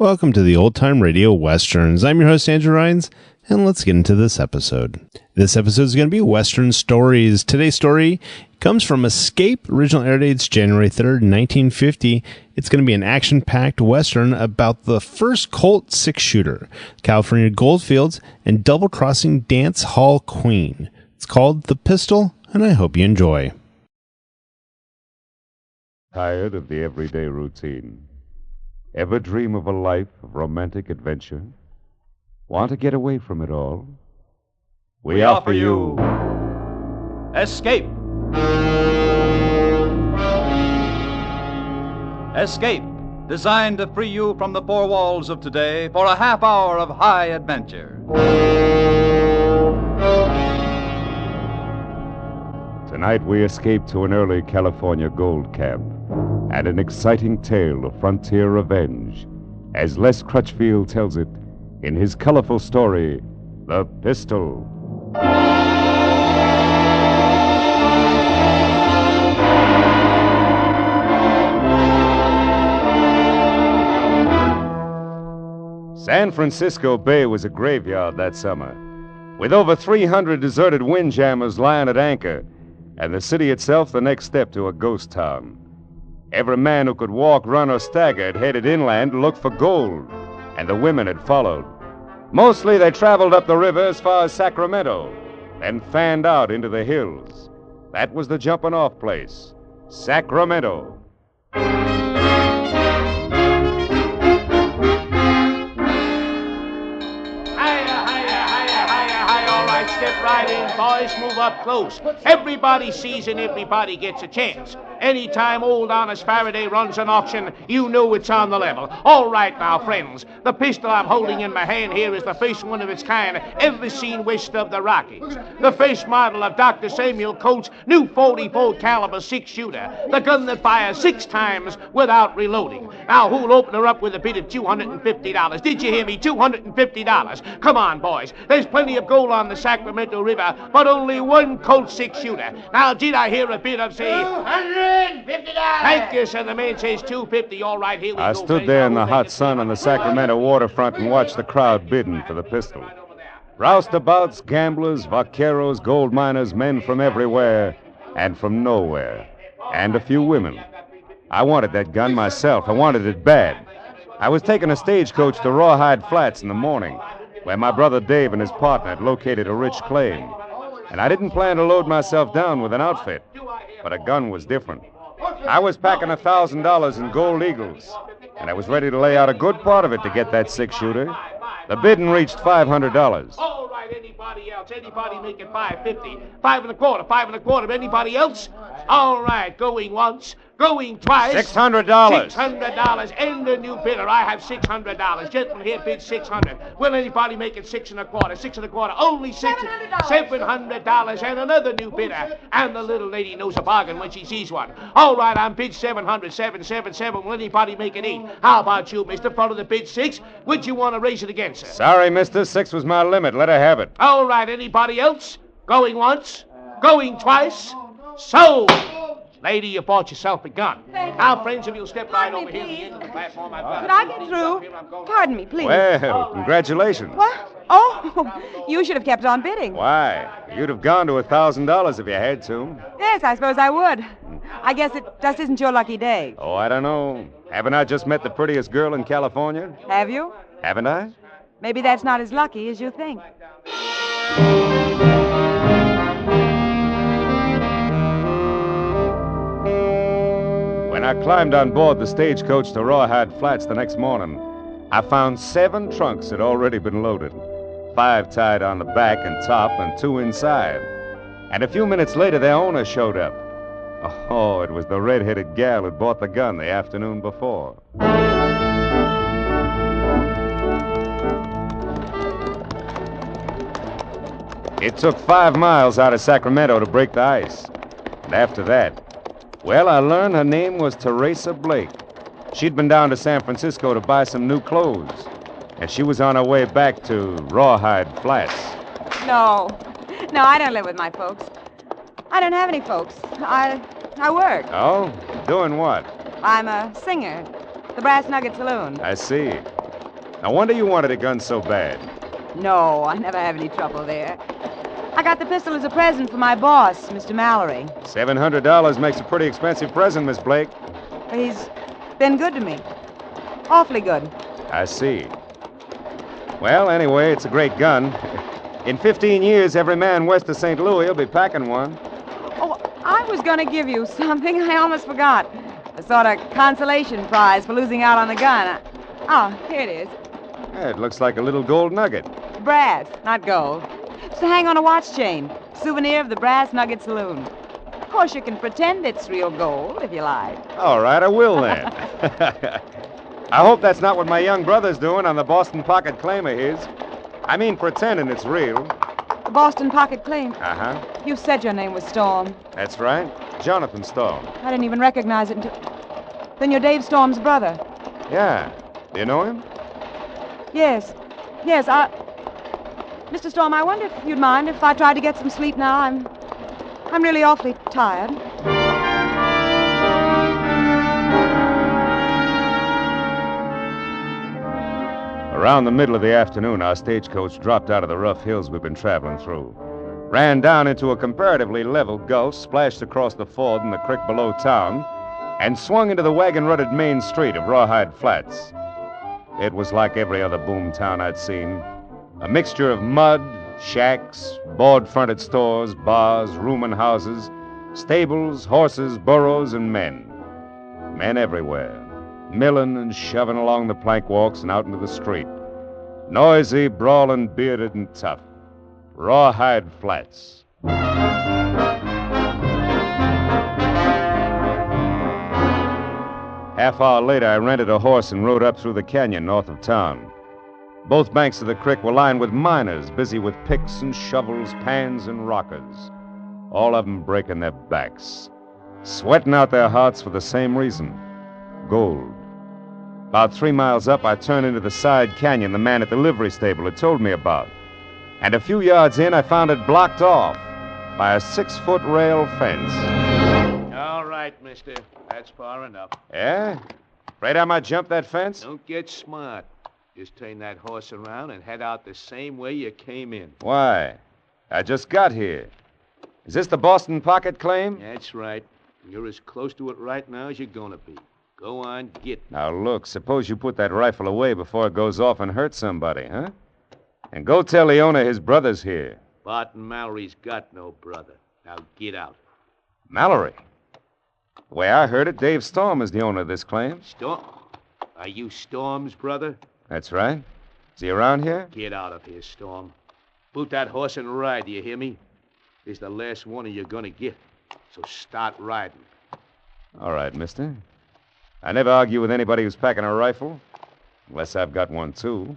Welcome to the Old Time Radio Westerns. I'm your host, Andrew Rhynes, and let's get into this episode. This episode is going to be Western Stories. Today's story comes from Escape. Original air dates January 3rd, 1950. It's going to be an action-packed Western about the first Colt six-shooter, California Goldfields, and double-crossing dance hall queen. It's called The Pistol, and I hope you enjoy. Tired of the everyday routine? Ever dream of a life of romantic adventure? Want to get away from it all? We offer you Escape. Escape, designed to free you from the four walls of today for a half hour of high adventure. Tonight we escape to an early California gold camp and an exciting tale of frontier revenge, as Les Crutchfield tells it in his colorful story, The Pistol. San Francisco Bay was a graveyard that summer, with over 300 deserted windjammers lying at anchor, and the city itself the next step to a ghost town. Every man who could walk, run, or stagger had headed inland to look for gold, and the women had followed. Mostly they traveled up the river as far as Sacramento, then fanned out into the hills. That was the jumping-off place, Sacramento. Step right in, boys. Move up close. Everybody sees and everybody gets a chance. Anytime old honest Faraday runs an auction, you know it's on the level. All right now, friends. The pistol I'm holding in my hand here is the first one of its kind ever seen west of the Rockies. The first model of Dr. Samuel Colt's new 44 caliber six-shooter. The gun that fires 6 times without reloading. Now, who'll open her up with a bid of $250? Did you hear me? $250. Come on, boys. There's plenty of gold on the Sacramento River, but only one Colt six-shooter. Now, did I hear a bid of, say... $250. Thank you, sir. The man says $250. All right, here we go. I stood there in the hot sun on the Sacramento waterfront and watched the crowd bidding for the pistol. Roustabouts, gamblers, vaqueros, gold miners, men from everywhere and from nowhere, and a few women. I wanted that gun myself. I wanted it bad. I was taking a stagecoach to Rawhide Flats in the morning, where my brother Dave and his partner had located a rich claim. And I didn't plan to load myself down with an outfit, but a gun was different. I was packing $1,000 in gold eagles, and I was ready to lay out a good part of it to get that six-shooter. The bidding reached $500. All right, anybody else? Anybody making $550? $525. Anybody else? All right, going once. Going twice. $600. $600. And a new bidder. I have $600. Gentleman here bids $600. Will anybody make it $6 1/4? $6 1/4. Only $700. And another new bidder. And the little lady knows a bargain when she sees one. All right, I'm bid $700. 777. Will anybody make it 8? How about you, mister? Follow the bid 6. Would you want to raise it again, sir? Sorry, mister. 6 was my limit. Let her have it. All right, anybody else? Going once? Going twice? Sold! Lady, you bought yourself a gun. Now, friends, if you'll step right over here to the end of the platform, I've got... Could I get through? Pardon me, please. Well, congratulations. What? Oh, you should have kept on bidding. Why? You'd have gone to $1,000 if you had to. Yes, I suppose I would. I guess it just isn't your lucky day. Oh, I don't know. Haven't I just met the prettiest girl in California? Have you? Haven't I? Maybe that's not as lucky as you think. When I climbed on board the stagecoach to Rawhide Flats the next morning, I found 7 trunks had already been loaded. 5 tied on the back and top and 2 inside. And a few minutes later, their owner showed up. Oh, it was the red-headed gal who'd bought the gun the afternoon before. It took 5 miles out of Sacramento to break the ice. And after that, well, I learned her name was Teresa Blake. She'd been down to San Francisco to buy some new clothes, and she was on her way back to Rawhide Flats. No, I don't live with my folks. I don't have any folks. I work. Oh? Doing what? I'm a singer. The Brass Nugget Saloon. I see. No wonder you wanted a gun so bad. No, I never have any trouble there. I got the pistol as a present for my boss, Mr. Mallory. $700 makes a pretty expensive present, Miss Blake. He's been good to me. Awfully good. I see. Well, anyway, it's a great gun. In 15 years, every man west of St. Louis will be packing one. Oh, I was going to give you something. I almost forgot. A sort of consolation prize for losing out on the gun. Oh, here it is. Yeah, it looks like a little gold nugget. Brass, not gold. It's to hang on a watch chain. Souvenir of the Brass Nugget Saloon. Of course, you can pretend it's real gold if you like. All right, I will then. I hope that's not what my young brother's doing on the Boston pocket claim of his. I mean, pretending it's real. The Boston Pocket Claim. Uh-huh. You said your name was Storm. That's right. Jonathan Storm. I didn't even recognize it until... Then you're Dave Storm's brother. Yeah. Do you know him? Yes. Yes, Mr. Storm, I wonder if you'd mind if I tried to get some sleep now. I'm really awfully tired. Around the middle of the afternoon, our stagecoach dropped out of the rough hills we've been traveling through, ran down into a comparatively level gulch, splashed across the ford in the creek below town, and swung into the wagon-rutted main street of Rawhide Flats. It was like every other boom town I'd seen. A mixture of mud, shacks, board-fronted stores, bars, rooming houses, stables, horses, burros, and men. Men everywhere, milling and shoving along the plank walks and out into the street. Noisy, brawling, bearded, and tough. Rawhide Flats. Half hour later, I rented a horse and rode up through the canyon north of town. Both banks of the creek were lined with miners, busy with picks and shovels, pans and rockers. All of them breaking their backs, sweating out their hearts for the same reason: gold. About 3 miles up, I turned into the side canyon the man at the livery stable had told me about. And a few yards in, I found it blocked off by a 6-foot rail fence. All right, mister. That's far enough. Yeah? Afraid I might jump that fence? Don't get smart. Just turn that horse around and head out the same way you came in. Why? I just got here. Is this the Boston Pocket claim? That's right. You're as close to it right now as you're gonna be. Go on, get. Now, look, suppose you put that rifle away before it goes off and hurts somebody, huh? And go tell the owner his brother's here. Barton Mallory's got no brother. Now get out. Mallory? The way I heard it, Dave Storm is the owner of this claim. Storm? Are you Storm's brother? That's right. Is he around here? Get out of here, Storm. Boot that horse and ride, do you hear me? This is the last warning you're gonna get. So start riding. All right, mister. I never argue with anybody who's packing a rifle, unless I've got one, too.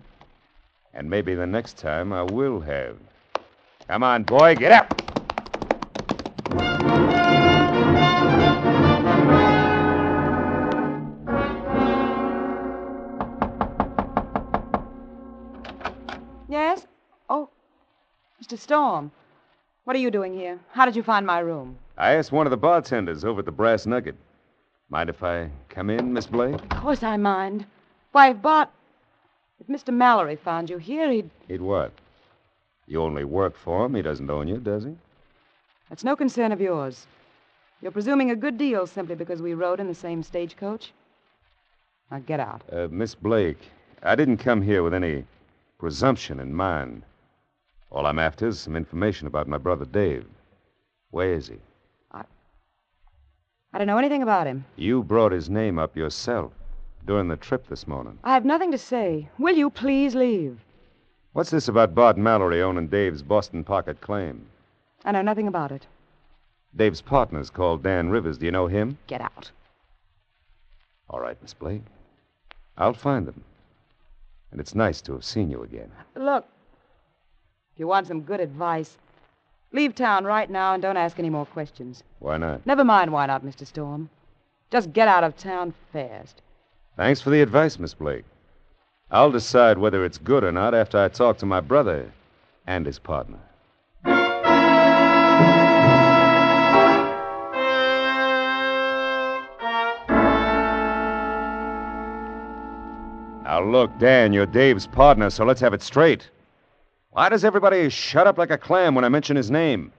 And maybe the next time I will have. Come on, boy, get up! Yes? Oh, Mr. Storm. What are you doing here? How did you find my room? I asked one of the bartenders over at the Brass Nugget. Mind if I come in, Miss Blake? Of course I mind. Why, if Mr. Mallory found you here, He'd what? You only work for him. He doesn't own you, does he? That's no concern of yours. You're presuming a good deal simply because we rode in the same stagecoach. Now get out. Miss Blake, I didn't come here with any presumption in mind. All I'm after is some information about my brother Dave. Where is he? I don't know anything about him. You brought his name up yourself during the trip this morning. I have nothing to say. Will you please leave? What's this about Bart Mallory owning Dave's Boston Pocket claim? I know nothing about it. Dave's partner's called Dan Rivers. Do you know him? Get out. All right, Miss Blake. I'll find them. And it's nice to have seen you again. Look, if you want some good advice, leave town right now and don't ask any more questions. Why not? Never mind why not, Mr. Storm. Just get out of town fast. Thanks for the advice, Miss Blake. I'll decide whether it's good or not after I talk to my brother and his partner. Now, look, Dan, you're Dave's partner, so let's have it straight. Why does everybody shut up like a clam when I mention his name?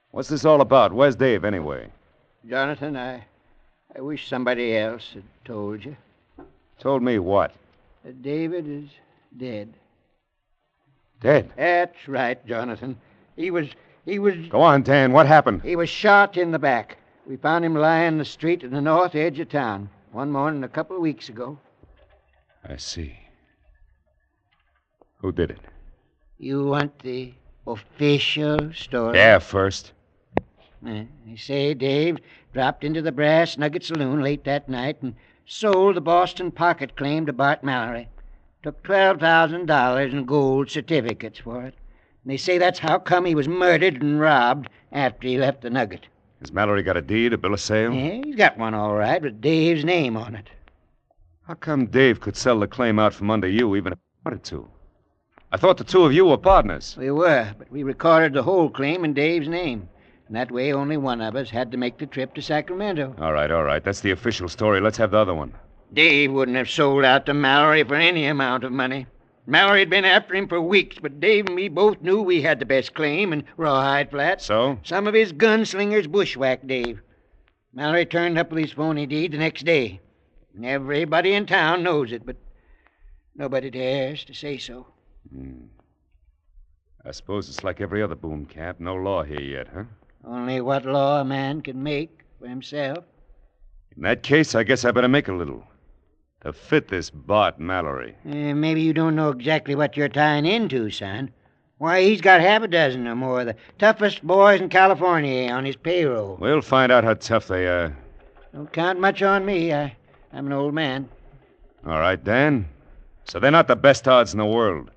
What's this all about? Where's Dave, anyway? Jonathan, I wish somebody else had told you. Told me what? That David is dead. Dead? That's right, Jonathan. He was... Go on, Dan. What happened? He was shot in the back. We found him lying in the street at the north edge of town one morning a couple of weeks ago. I see. Who did it? You want the official story? Yeah, first. They say Dave dropped into the Brass Nugget Saloon late that night and sold the Boston pocket claim to Bart Mallory. Took $12,000 in gold certificates for it. And they say that's how come he was murdered and robbed after he left the Nugget. Has Mallory got a deed, a bill of sale? Yeah, he's got one all right with Dave's name on it. How come Dave could sell the claim out from under you even if he wanted to? I thought the two of you were partners. We were, but we recorded the whole claim in Dave's name. And that way only one of us had to make the trip to Sacramento. All right. That's the official story. Let's have the other one. Dave wouldn't have sold out to Mallory for any amount of money. Mallory had been after him for weeks, but Dave and me both knew we had the best claim in Rawhide Flats. So? Some of his gunslingers bushwhacked Dave. Mallory turned up with his phony deed the next day. And everybody in town knows it, but nobody dares to say so. I suppose it's like every other boom camp. No law here yet, huh? Only what law a man can make for himself. In that case, I guess I better make a little. To fit this Bart Mallory. Maybe you don't know exactly what you're tying into, son. Why, he's got half a dozen or more of the toughest boys in California on his payroll. We'll find out how tough they are. Don't count much on me. I'm an old man. All right, Dan. So they're not the best odds in the world.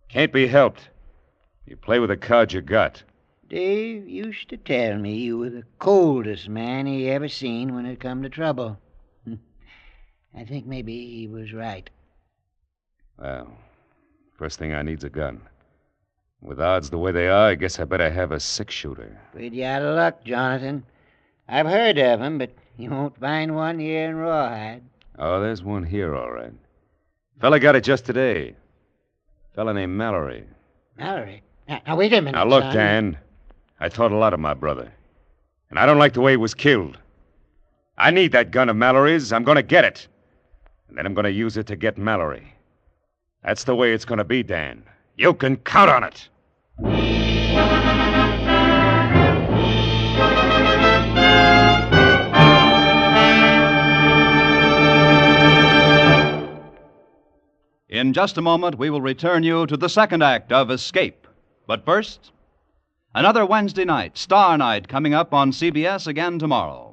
Can't be helped. You play with the cards you got. Dave used to tell me you were the coldest man he ever seen when it come to trouble. I think maybe he was right. Well, first thing I need's a gun. With odds the way they are, I guess I better have a six-shooter. Pretty out of luck, Jonathan. I've heard of 'em, but you won't find one here in Rawhide. Oh, there's one here, all right. Fella got it just today. Fella named Mallory. Mallory? Now, wait a minute, Now, look, son. Dan. I thought a lot of my brother. And I don't like the way he was killed. I need that gun of Mallory's. I'm going to get it. And then I'm going to use it to get Mallory. That's the way it's going to be, Dan. You can count on it. In just a moment, we will return you to the second act of Escape. But first, another Wednesday night, Star Night, coming up on CBS again tomorrow.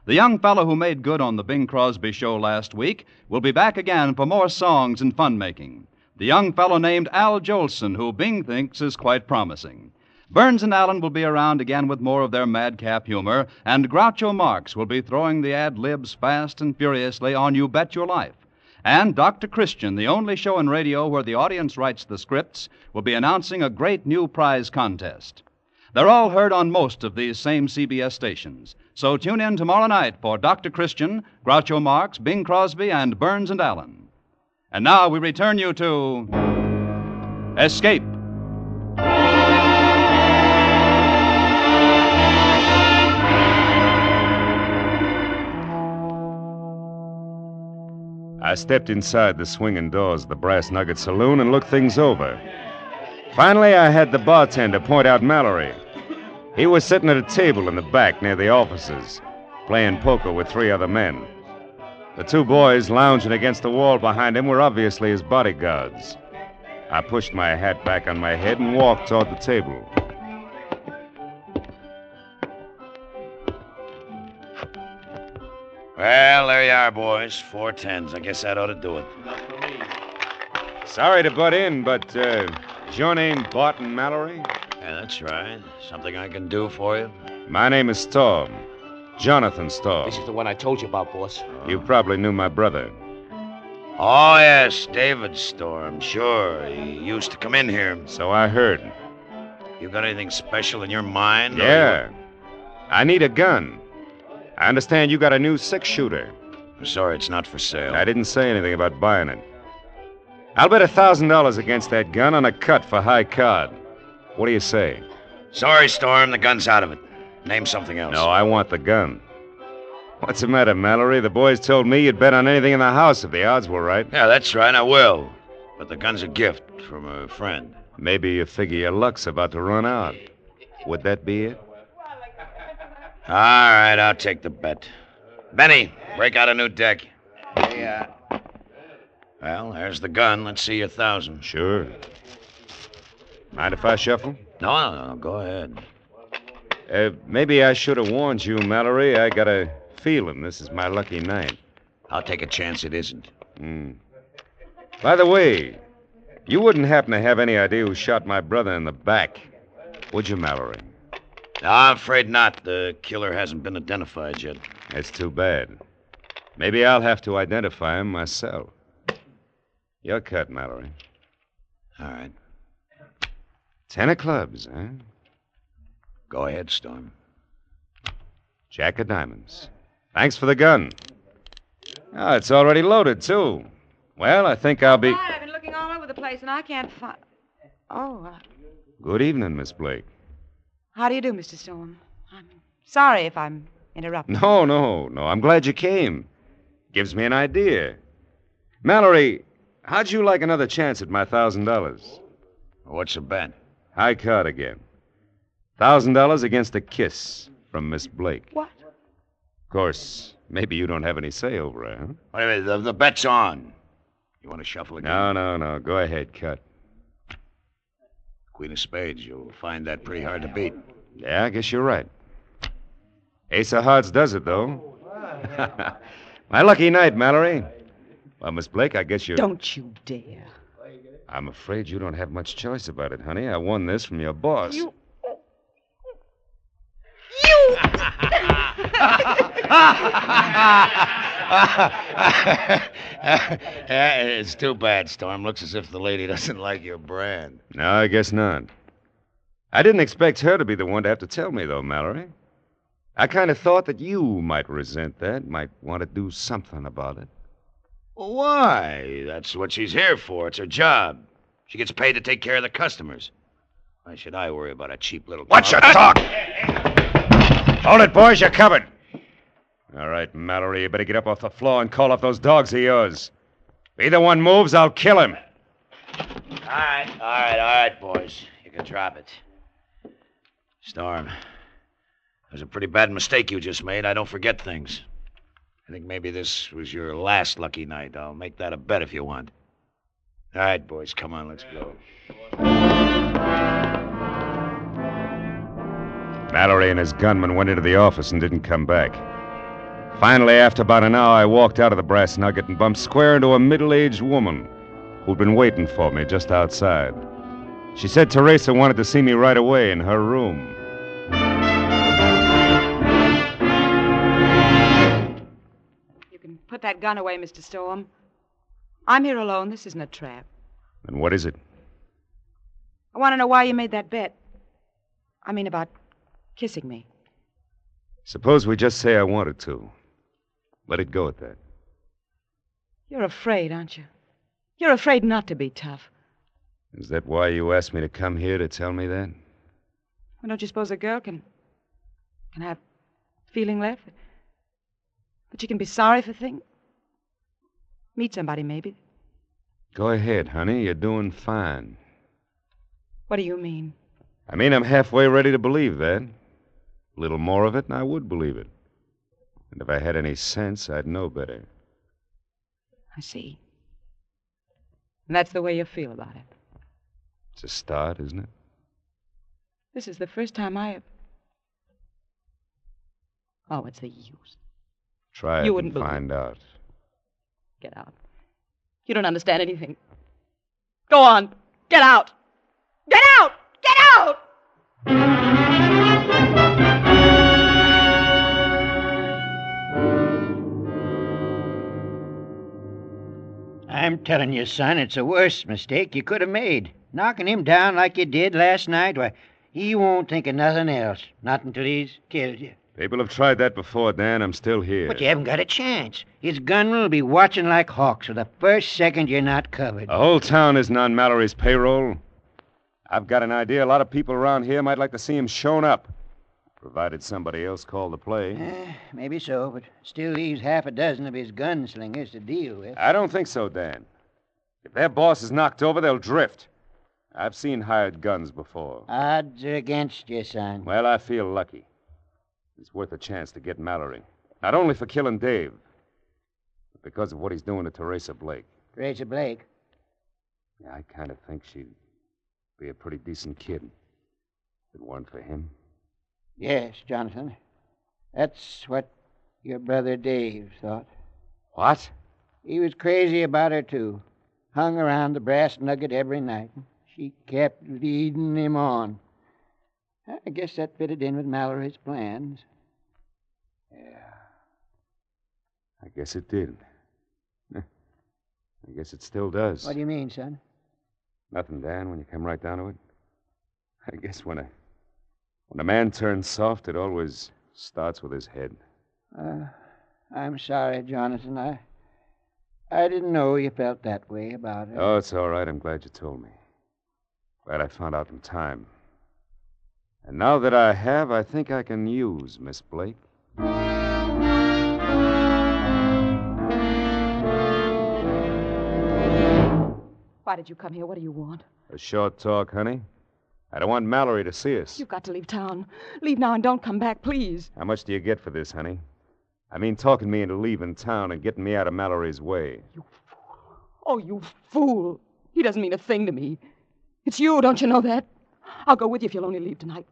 The young fellow who made good on the Bing Crosby show last week will be back again for more songs and fun-making. The young fellow named Al Jolson, who Bing thinks is quite promising. Burns and Allen will be around again with more of their madcap humor, and Groucho Marx will be throwing the ad-libs fast and furiously on You Bet Your Life. And Dr. Christian, the only show in radio where the audience writes the scripts, will be announcing a great new prize contest. They're all heard on most of these same CBS stations. So tune in tomorrow night for Dr. Christian, Groucho Marx, Bing Crosby, and Burns and Allen. And now we return you to Escape. I stepped inside the swinging doors of the Brass Nugget Saloon and looked things over. Finally, I had the bartender point out Mallory. He was sitting at a table in the back near the offices, playing poker with three other men. The two boys lounging against the wall behind him were obviously his bodyguards. I pushed my hat back on my head and walked toward the table. Well, there you are, boys. 4 10s. I guess that ought to do it. Sorry to butt in, but is your name Barton Mallory? Yeah, that's right. Something I can do for you? My name is Storm. Jonathan Storm. This is the one I told you about, boss. You probably knew my brother. Oh, yes, David Storm. Sure. He used to come in here. So I heard. You got anything special in your mind? Yeah. I need a gun. I understand you got a new six-shooter. I'm sorry, it's not for sale. I didn't say anything about buying it. I'll bet $1,000 against that gun on a cut for high card. What do you say? Sorry, Storm, the gun's out of it. Name something else. No, I want the gun. What's the matter, Mallory? The boys told me you'd bet on anything in the house if the odds were right. Yeah, that's right, I will. But the gun's a gift from a friend. Maybe you figure your luck's about to run out. Would that be it? All right, I'll take the bet. Benny, break out a new deck. Yeah. Well, there's the gun. Let's see your 1,000. Sure. Mind if I shuffle? No, go ahead. Maybe I should have warned you, Mallory. I got a feeling this is my lucky night. I'll take a chance it isn't. By the way, you wouldn't happen to have any idea who shot my brother in the back, would you, Mallory? No, I'm afraid not. The killer hasn't been identified yet. That's too bad. Maybe I'll have to identify him myself. Your cut, Mallory. All right. 10 of clubs, huh? Go ahead, Storm. Jack of diamonds. Thanks for the gun. Oh, it's already loaded, too. Well, I think I'll be... I've been looking all over the place, and I can't find... Oh, Good evening, Miss Blake. how do you do, Mr. Storm? I'm sorry if I'm interrupting. No. I'm glad you came. Gives me an idea. Mallory, how'd you like another chance at my $1,000? What's the bet? High card again. $1,000 against a kiss from Miss Blake. What? Of course, maybe you don't have any say over her, huh? Wait a minute, the bet's on. You want to shuffle again? No. Go ahead, cut. Queen of spades. You'll find that pretty hard to beat. Yeah, I guess you're right. Ace of hearts does it, though. My lucky night, Mallory. Well, Miss Blake, I guess you're... Don't you dare. I'm afraid you don't have much choice about it, honey. I won this from your boss. You... It's too bad, Storm. Looks as if the lady doesn't like your brand. No, I guess not. I didn't expect her to be the one to have to tell me, though, Mallory. I kind of thought that you might resent that, might want to do something about it. Why? That's what she's here for. It's her job. She gets paid to take care of the customers. Why should I worry about a cheap little... Watch your talk! Hold it, boys. You're covered. All right, Mallory, you better get up off the floor and call off those dogs of yours. If either one moves, I'll kill him. All right, boys. You can drop it. Storm, it was a pretty bad mistake you just made. I don't forget things. I think maybe this was your last lucky night. I'll make that a bet if you want. All right, boys, come on, let's go. Mallory and his gunman went into the office and didn't come back. Finally, after about an hour, I walked out of the Brass Nugget and bumped square into a middle-aged woman who'd been waiting for me just outside. She said Teresa wanted to see me right away in her room. You can put that gun away, Mr. Storm. I'm here alone. This isn't a trap. And what is it? I want to know why you made that bet. I mean, about kissing me. Suppose we just say I wanted to. Let it go at that. You're afraid, aren't you? You're afraid not to be tough. Is that why you asked me to come here to tell me that? Well, don't you suppose a girl can have feeling left? But you can be sorry for things? Meet somebody, maybe. Go ahead, honey. You're doing fine. What do you mean? I mean, I'm halfway ready to believe that. A little more of it, and I would believe it. And if I had any sense, I'd know better. I see. And that's the way you feel about it. It's a start, isn't it? This is the first time I have... Oh, what's the use? Try You it wouldn't and believe find out. Get out. You don't understand anything. Go on. Get out. Get out! Get out! I'm telling you, son, it's the worst mistake you could have made. Knocking him down like you did last night, why, he won't think of nothing else. Not until he's killed you. People have tried that before, Dan. I'm still here. But you haven't got a chance. His gunmen will be watching like hawks for the first second you're not covered. The whole town isn't on Mallory's payroll. I've got an idea a lot of people around here might like to see him shown up, provided somebody else called the play. Maybe so, but still leaves half a dozen of his gunslingers to deal with. I don't think so, Dan. If their boss is knocked over, they'll drift. I've seen hired guns before. Odds are against you, son. Well, I feel lucky. It's worth a chance to get Mallory. Not only for killing Dave, but because of what he's doing to Teresa Blake. Teresa Blake? Yeah, I kind of think she'd be a pretty decent kid if it weren't for him. Yes, Jonathan. That's what your brother Dave thought. What? He was crazy about her, too. Hung around the Brass Nugget every night. She kept leading him on. I guess that fitted in with Mallory's plans. Yeah. I guess it did. I guess it still does. What do you mean, son? Nothing, Dan, when you come right down to it. I guess when a man turns soft, it always starts with his head. I'm sorry, Jonathan. I didn't know you felt that way about her. Oh, it's all right. I'm glad you told me. Glad I found out in time. And now that I have, I think I can use Miss Blake. Why did you come here? What do you want? A short talk, honey. I don't want Mallory to see us. You've got to leave town. Leave now and don't come back, please. How much do you get for this, honey? I mean, talking me into leaving town and getting me out of Mallory's way. You fool. Oh, you fool. He doesn't mean a thing to me. It's you, don't you know that? I'll go with you if you'll only leave tonight.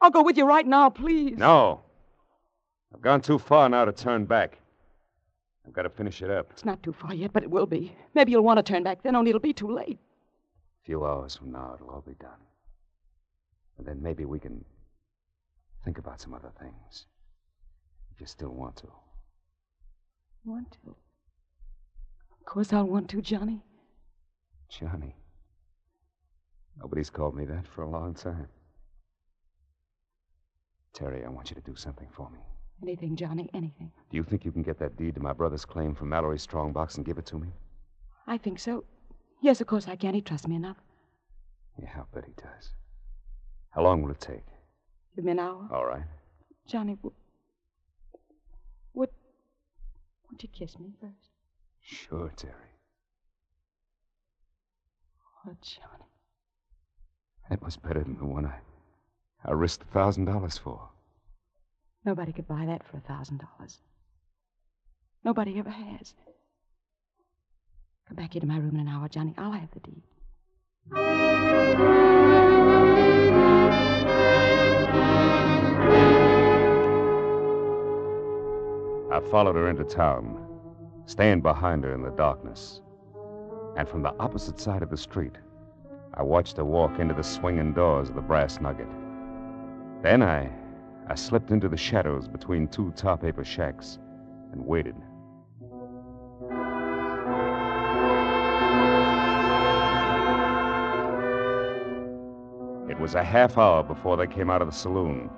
I'll go with you right now, please. No. I've gone too far now to turn back. I've got to finish it up. It's not too far yet, but it will be. Maybe you'll want to turn back then, only it'll be too late. A few hours from now, it'll all be done. And then maybe we can think about some other things. If you still want to. Want to? Of course I'll want to, Johnny. Johnny. Nobody's called me that for a long time. Terry, I want you to do something for me. Anything, Johnny, anything. Do you think you can get that deed to my brother's claim from Mallory's strongbox and give it to me? I think so. Yes, of course I can. He trusts me enough. Yeah, I'll bet he does. How long will it take? Give me an hour. All right. Johnny, would you kiss me first? Sure, Terry. Oh, Johnny. That was better than the one I risked $1,000 for. Nobody could buy that for $1,000. Nobody ever has. Come back here to my room in an hour, Johnny. I'll have the deed. I followed her into town, staying behind her in the darkness. And from the opposite side of the street, I watched her walk into the swinging doors of the Brass Nugget. Then I slipped into the shadows between two tar paper shacks and waited. It was a half hour before they came out of the saloon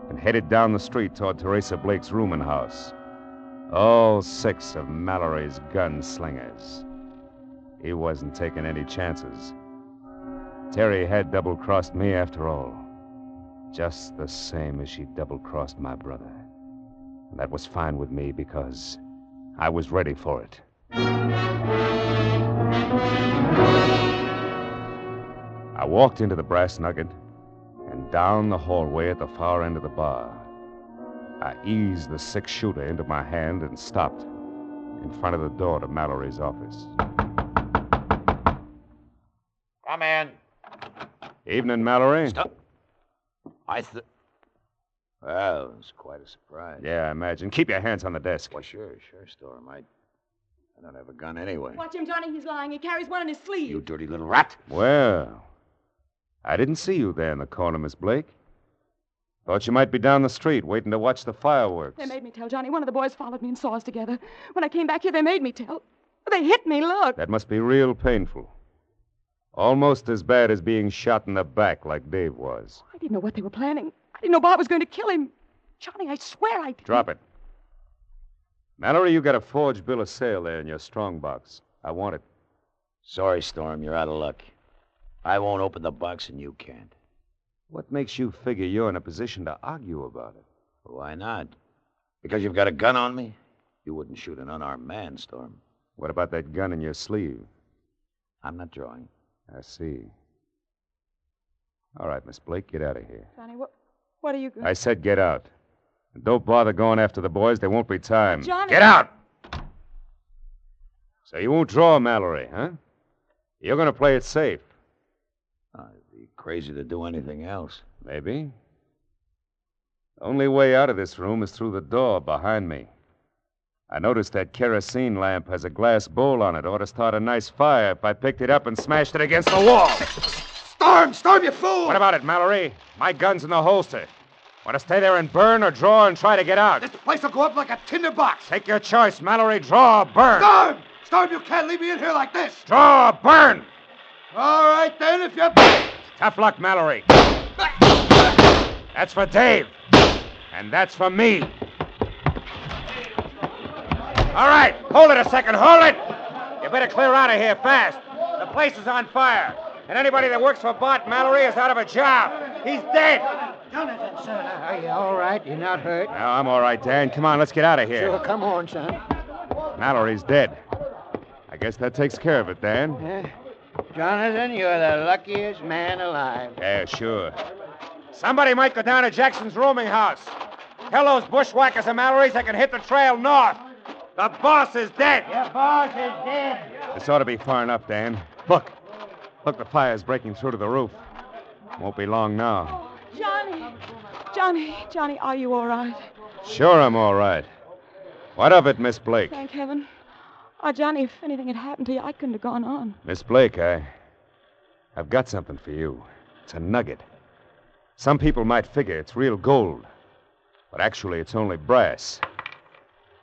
and headed down the street toward Teresa Blake's rooming house. All 6 of Mallory's gunslingers. He wasn't taking any chances. Terry had double-crossed me after all. Just the same as she double-crossed my brother. And that was fine with me because I was ready for it. I walked into the Brass Nugget and down the hallway at the far end of the bar. I eased the 6-shooter into my hand and stopped in front of the door to Mallory's office. Come in. Evening, Mallory. Stop. Well, it was quite a surprise. Yeah, I imagine. Keep your hands on the desk. Well, sure, Storm. I don't have a gun anyway. Watch him, Johnny. He's lying. He carries one in his sleeve. You dirty little rat. Well, I didn't see you there in the corner, Miss Blake. Thought you might be down the street waiting to watch the fireworks. They made me tell, Johnny. One of the boys followed me and saw us together. When I came back here, they made me tell. They hit me, look. That must be real painful. Almost as bad as being shot in the back like Dave was. I didn't know what they were planning. I didn't know Bob was going to kill him. Johnny, I swear I didn't. Drop it. Mallory, you got a forged bill of sale there in your strong box. I want it. Sorry, Storm, you're out of luck. I won't open the box and you can't. What makes you figure you're in a position to argue about it? Why not? Because you've got a gun on me? You wouldn't shoot an unarmed man, Storm. What about that gun in your sleeve? I'm not drawing. I see. All right, Miss Blake, get out of here. Johnny, what are you going I said get out. And don't bother going after the boys. There won't be time. Johnny. Get out! So you won't draw, Mallory, huh? You're going to play it safe. I'd be crazy to do anything else. Maybe. The only way out of this room is through the door behind me. I noticed that kerosene lamp has a glass bowl on it. Ought to start a nice fire if I picked it up and smashed it against the wall. Storm, you fool! What about it, Mallory? My gun's in the holster. Want to stay there and burn or draw and try to get out? This place will go up like a tinder box. Take your choice, Mallory. Draw or burn. Storm, you can't leave me in here like this. Draw or burn. All right, then, if you... Tough luck, Mallory. That's for Dave. And that's for me. All right, hold it a second. Hold it. You better clear out of here fast. The place is on fire. And anybody that works for Bart Mallory is out of a job. He's dead. Jonathan, son, are you all right? You're not hurt? No, I'm all right, Dan. Come on, let's get out of here. Sure, come on, son. Mallory's dead. I guess that takes care of it, Dan. Jonathan, you're the luckiest man alive. Yeah, sure. Somebody might go down to Jackson's rooming house. Tell those bushwhackers and Mallory's they can hit the trail north. The boss is dead. Your boss is dead. This ought to be far enough, Dan. Look, the fire's breaking through to the roof. Won't be long now. Johnny, are you all right? Sure, I'm all right. What of it, Miss Blake? Thank heaven. Oh, Johnny, if anything had happened to you, I couldn't have gone on. Miss Blake, I've got something for you. It's a nugget. Some people might figure it's real gold, but actually it's only brass.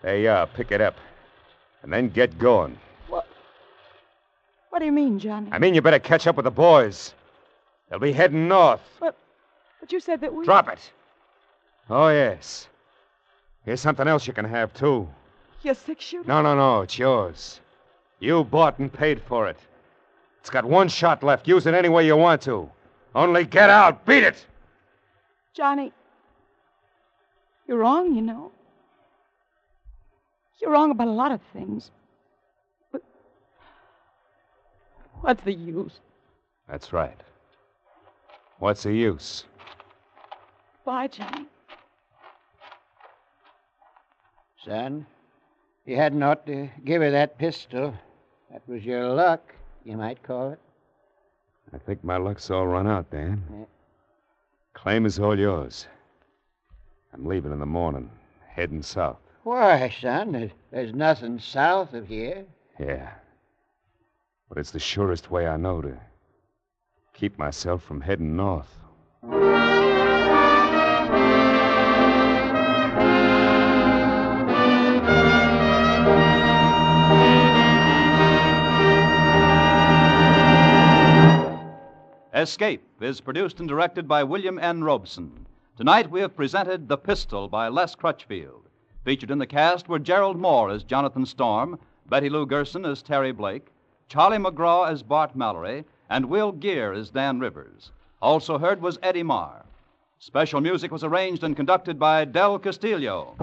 There you are. Pick it up. And then get going. What do you mean, Johnny? I mean, you better catch up with the boys. They'll be heading north. But you said that we... Drop it. Oh, yes. Here's something else you can have, too. Your six-shooter? No. It's yours. You bought and paid for it. It's got one shot left. Use it any way you want to. Only get out. Beat it. Johnny, you're wrong, you know. You're wrong about a lot of things. But what's the use? That's right. What's the use? Bye, Johnny. Son, you hadn't ought to give her that pistol. That was your luck, you might call it. I think my luck's all run out, Dan. Yeah. Claim is all yours. I'm leaving in the morning, heading south. Why, son, there's nothing south of here. Yeah. But it's the surest way I know to keep myself from heading north. Escape is produced and directed by William N. Robson. Tonight we have presented The Pistol by Les Crutchfield. Featured in the cast were Gerald Mohr as Jonathan Storm, Betty Lou Gerson as Terry Blake, Charlie McGraw as Bart Mallory, and Will Geer as Dan Rivers. Also heard was Eddie Marr. Special music was arranged and conducted by Del Castillo.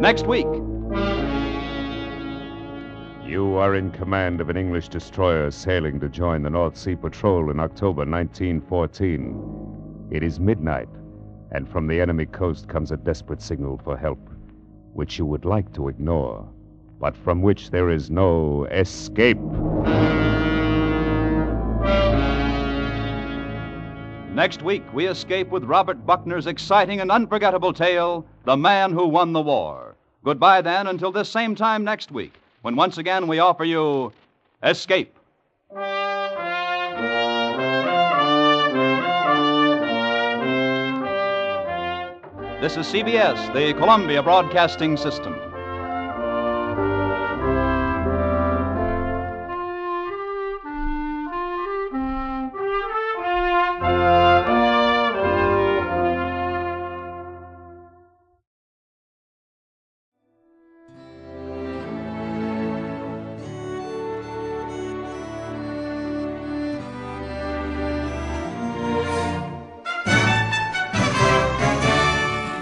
Next week. You are in command of an English destroyer sailing to join the North Sea Patrol in October 1914. It is midnight, and from the enemy coast comes a desperate signal for help, which you would like to ignore, but from which there is no escape. Next week, we escape with Robert Buckner's exciting and unforgettable tale, The Man Who Won the War. Goodbye, then, until this same time next week, when once again we offer you Escape. This is CBS, the Columbia Broadcasting System.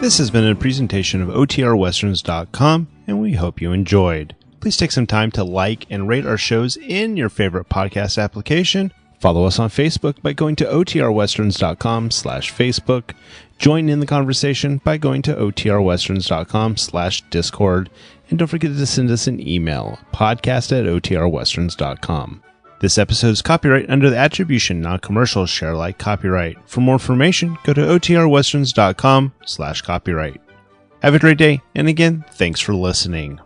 This has been a presentation of OTRWesterns.com, and we hope you enjoyed. Please take some time to like and rate our shows in your favorite podcast application. Follow us on Facebook by going to OTRWesterns.com/Facebook. Join in the conversation by going to OTRWesterns.com/Discord. And don't forget to send us an email, podcast@OTRWesterns.com. This episode is copyright under the Attribution Non-Commercial Share Alike copyright. For more information, go to OTRWesterns.com/copyright. Have a great day, and again, thanks for listening.